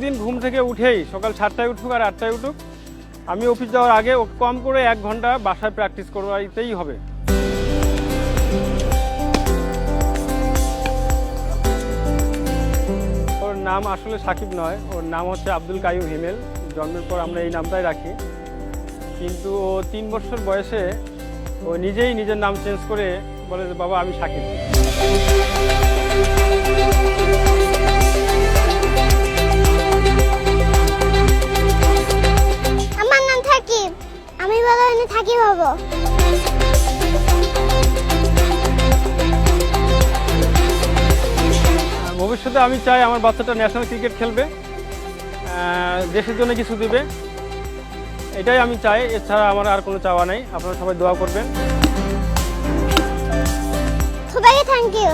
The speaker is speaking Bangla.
প্রতিদিন ঘুম থেকে উঠেই সকাল 7টায় উঠুক আর 8টায় উঠুক, আমি অফিস যাওয়ার আগে ও কম করে 1 ঘন্টা বাসায় প্র্যাকটিস করতেই হবে। ওর নাম আসলে সাকিব নয়, ওর নাম হচ্ছে আব্দুল কাইয়ুম হিমেল। জন্মের পর আমরা এই নামটাই রাখি, কিন্তু ও 3 বছর বয়সে ও নিজেই নিজের নাম চেঞ্জ করে বলে যে বাবা আমি সাকিব। আমার নাম সাকিব, আমি বড় হলে সাকিব হব। ভবিষ্যতে আমি চাই আমার বাচ্চাটা ন্যাশনাল ক্রিকেট খেলবে, দেশের জন্য কিছু দিবে, এটাই আমি চাই। এছাড়া আমার আর কোনো চাওয়া নেই। আপনারা সবাই দোয়া করবেন। সবাইকে থ্যাংক ইউ।